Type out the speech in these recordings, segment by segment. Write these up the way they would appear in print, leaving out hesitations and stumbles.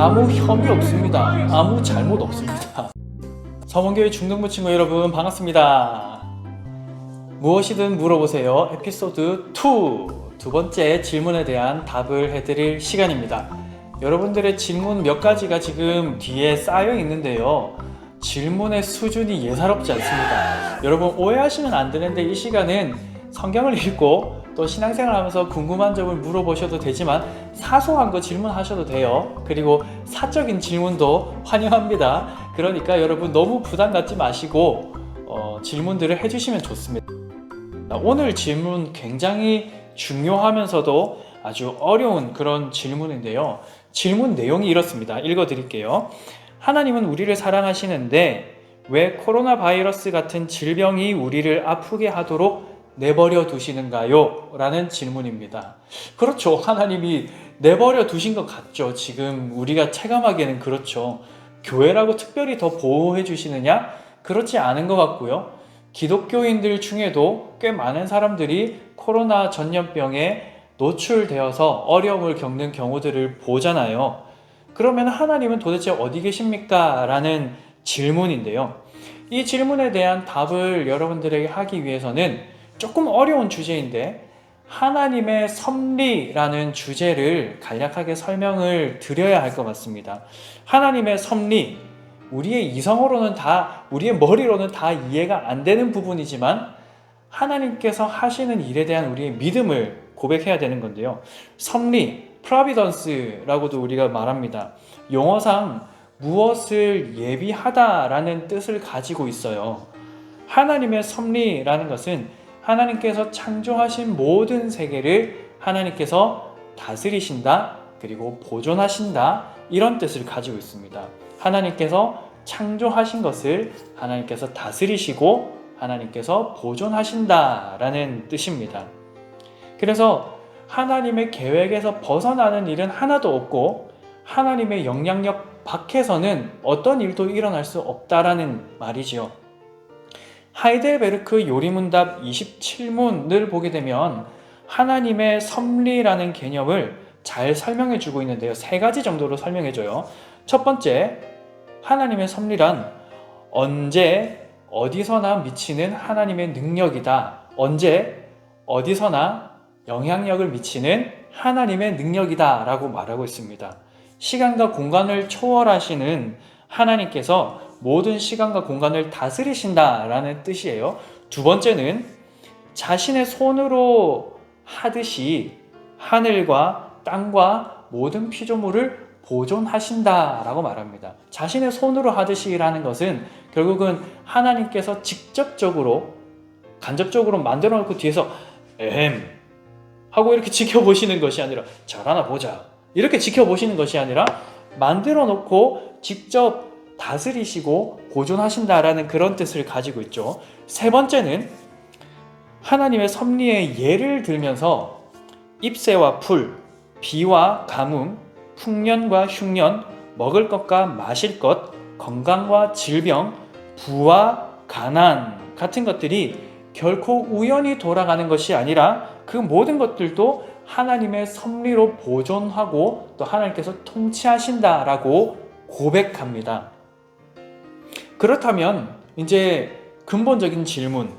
아무 혐의 없습니다. 아무 잘못 없습니다. 서원교회 중등부 친구 여러분 반갑습니다. 무엇이든 물어보세요. 에피소드 2 두 번째 질문에 대한 답을 해드릴 시간입니다. 여러분들의 질문 몇 가지가 지금 뒤에 쌓여 있는데요. 질문의 수준이 예사롭지 않습니다. 여러분 오해하시면 안 되는데 이 시간은 성경을 읽고 또 신앙생활 하면서 궁금한 점을 물어보셔도 되지만 사소한 거 질문하셔도 돼요. 그리고 사적인 질문도 환영합니다. 그러니까 여러분 너무 부담 갖지 마시고 질문들을 해주시면 좋습니다. 오늘 질문 굉장히 중요하면서도 아주 어려운 그런 질문인데요. 질문 내용이 이렇습니다. 읽어드릴게요. 하나님은 우리를 사랑하시는데 왜 코로나 바이러스 같은 질병이 우리를 아프게 하도록 내버려 두시는가요? 라는 질문입니다. 그렇죠. 하나님이 내버려 두신 것 같죠. 지금 우리가 체감하기에는 그렇죠. 교회라고 특별히 더 보호해 주시느냐? 그렇지 않은 것 같고요. 기독교인들 중에도 꽤 많은 사람들이 코로나 전염병에 노출되어서 어려움을 겪는 경우들을 보잖아요. 그러면 하나님은 도대체 어디 계십니까? 라는 질문인데요. 이 질문에 대한 답을 여러분들에게 하기 위해서는 조금 어려운 주제인데 하나님의 섭리라는 주제를 간략하게 설명을 드려야 할 것 같습니다. 하나님의 섭리, 우리의 이성으로는 우리의 머리로는 다 이해가 안 되는 부분이지만 하나님께서 하시는 일에 대한 우리의 믿음을 고백해야 되는 건데요. 섭리, providence라고도 우리가 말합니다. 용어상 무엇을 예비하다라는 뜻을 가지고 있어요. 하나님의 섭리라는 것은 하나님께서 창조하신 모든 세계를 하나님께서 다스리신다, 그리고 보존하신다, 이런 뜻을 가지고 있습니다. 하나님께서 창조하신 것을 하나님께서 다스리시고 하나님께서 보존하신다라는 뜻입니다. 그래서 하나님의 계획에서 벗어나는 일은 하나도 없고 하나님의 영향력 밖에서는 어떤 일도 일어날 수 없다라는 말이지요. 하이델베르크 요리문답 27문을 보게 되면 하나님의 섭리라는 개념을 잘 설명해 주고 있는데요. 세 가지 정도로 설명해 줘요. 첫 번째, 하나님의 섭리란 언제 어디서나 미치는 하나님의 능력이다. 언제 어디서나 영향력을 미치는 하나님의 능력이다 라고 말하고 있습니다. 시간과 공간을 초월하시는 하나님께서 모든 시간과 공간을 다스리신다라는 뜻이에요. 두 번째는 자신의 손으로 하듯이 하늘과 땅과 모든 피조물을 보존하신다라고 말합니다. 자신의 손으로 하듯이라는 것은 결국은 하나님께서 직접적으로 간접적으로 만들어 놓고 뒤에서 하고 이렇게 지켜보시는 것이 아니라 잘하나 보자 이렇게 지켜보시는 것이 아니라 만들어 놓고 직접 다스리시고 보존하신다라는 그런 뜻을 가지고 있죠. 세 번째는 하나님의 섭리의 예를 들면서 잎새와 풀, 비와 가뭄, 풍년과 흉년, 먹을 것과 마실 것, 건강과 질병, 부와 가난 같은 것들이 결코 우연히 돌아가는 것이 아니라 그 모든 것들도 하나님의 섭리로 보존하고 또 하나님께서 통치하신다라고 고백합니다. 그렇다면 이제 근본적인 질문,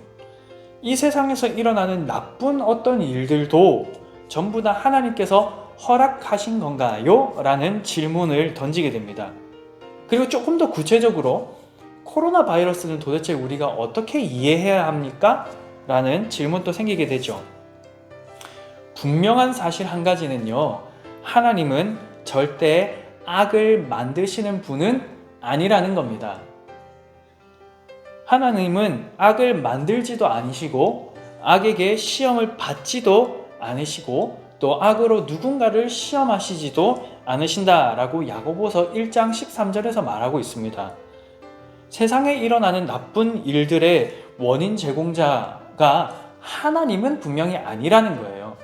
이 세상에서 일어나는 나쁜 어떤 일들도 전부 다 하나님께서 허락하신 건가요? 라는 질문을 던지게 됩니다. 그리고 조금 더 구체적으로 코로나 바이러스는 도대체 우리가 어떻게 이해해야 합니까? 라는 질문도 생기게 되죠. 분명한 사실 한 가지는요, 하나님은 절대 악을 만드시는 분은 아니라는 겁니다. 하나님은 악을 만들지도 않으시고 악에게 시험을 받지도 않으시고 또 악으로 누군가를 시험하시지도 않으신다라고 야고보서 1장 13절에서 말하고 있습니다. 세상에 일어나는 나쁜 일들의 원인 제공자가 하나님은 분명히 아니라는 거예요.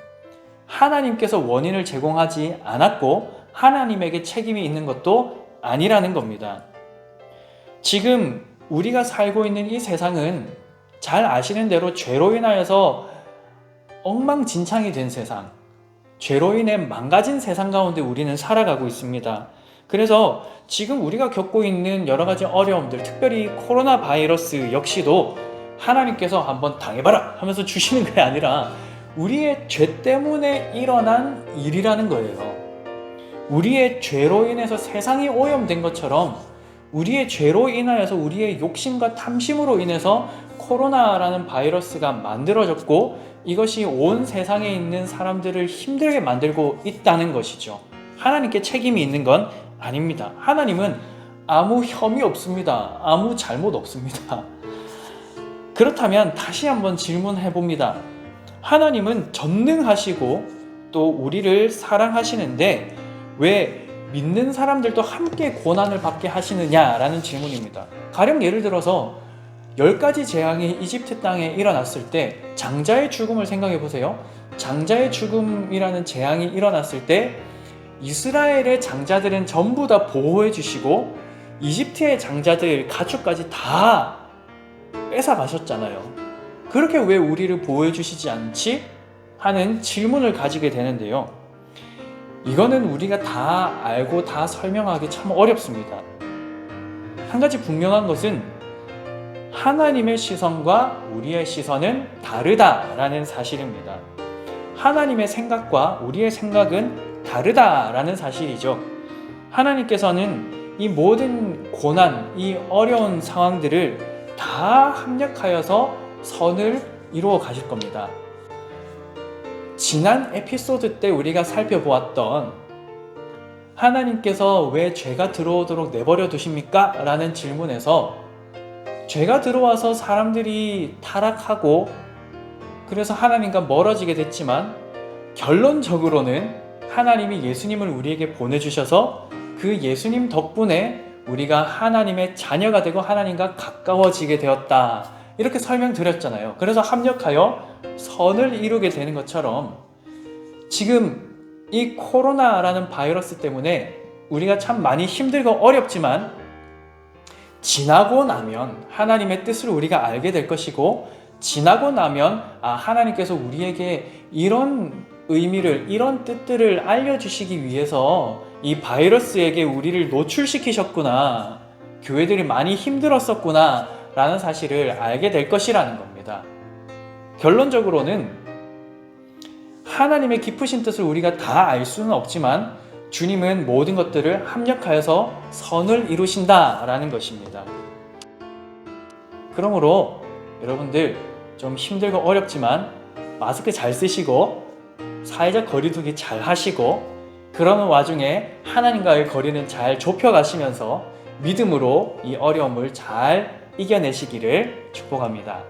하나님께서 원인을 제공하지 않았고 하나님에게 책임이 있는 것도 아니라는 겁니다. 지금 우리가 살고 있는 이 세상은 잘 아시는 대로 죄로 인하여서 엉망진창이 된 세상, 죄로 인해 망가진 세상 가운데 우리는 살아가고 있습니다. 그래서 지금 우리가 겪고 있는 여러 가지 어려움들, 특별히 코로나 바이러스 역시도 하나님께서 한번 당해봐라 하면서 주시는 게 아니라 우리의 죄 때문에 일어난 일이라는 거예요. 우리의 죄로 인해서 세상이 오염된 것처럼 우리의 죄로 인하여서 우리의 욕심과 탐심으로 인해서 코로나라는 바이러스가 만들어졌고 이것이 온 세상에 있는 사람들을 힘들게 만들고 있다는 것이죠. 하나님께 책임이 있는 건 아닙니다. 하나님은 아무 혐의 없습니다. 아무 잘못 없습니다. 그렇다면 다시 한번 질문해 봅니다. 하나님은 전능하시고 또 우리를 사랑하시는데 왜 믿는 사람들도 함께 고난을 받게 하시느냐라는 질문입니다. 가령 예를 들어서 10가지 재앙이 이집트 땅에 일어났을 때 장자의 죽음을 생각해 보세요. 장자의 죽음이라는 재앙이 일어났을 때 이스라엘의 장자들은 전부 다 보호해 주시고 이집트의 장자들 가축까지 다 뺏어 가셨잖아요. 그렇게 왜 우리를 보호해 주시지 않지? 하는 질문을 가지게 되는데요. 이거는 우리가 다 알고 다 설명하기 참 어렵습니다. 한 가지 분명한 것은 하나님의 시선과 우리의 시선은 다르다라는 사실입니다. 하나님의 생각과 우리의 생각은 다르다라는 사실이죠. 하나님께서는 이 모든 고난, 이 어려운 상황들을 다 합력하여서 선을 이루어 가실 겁니다. 지난 에피소드 때 우리가 살펴보았던 하나님께서 왜 죄가 들어오도록 내버려 두십니까? 라는 질문에서 죄가 들어와서 사람들이 타락하고 그래서 하나님과 멀어지게 됐지만 결론적으로는 하나님이 예수님을 우리에게 보내주셔서 그 예수님 덕분에 우리가 하나님의 자녀가 되고 하나님과 가까워지게 되었다. 이렇게 설명드렸잖아요. 그래서 합력하여 선을 이루게 되는 것처럼 지금 이 코로나라는 바이러스 때문에 우리가 참 많이 힘들고 어렵지만 지나고 나면 하나님의 뜻을 우리가 알게 될 것이고 지나고 나면 하나님께서 우리에게 이런 의미를 이런 뜻들을 알려주시기 위해서 이 바이러스에게 우리를 노출시키셨구나. 교회들이 많이 힘들었었구나 라는 사실을 알게 될 것이라는 겁니다. 결론적으로는 하나님의 깊으신 뜻을 우리가 다 알 수는 없지만 주님은 모든 것들을 합력하여서 선을 이루신다라는 것입니다. 그러므로 여러분들 좀 힘들고 어렵지만 마스크 잘 쓰시고 사회적 거리두기 잘 하시고 그러는 와중에 하나님과의 거리는 잘 좁혀가시면서 믿음으로 이 어려움을 잘 이겨내시기를 축복합니다.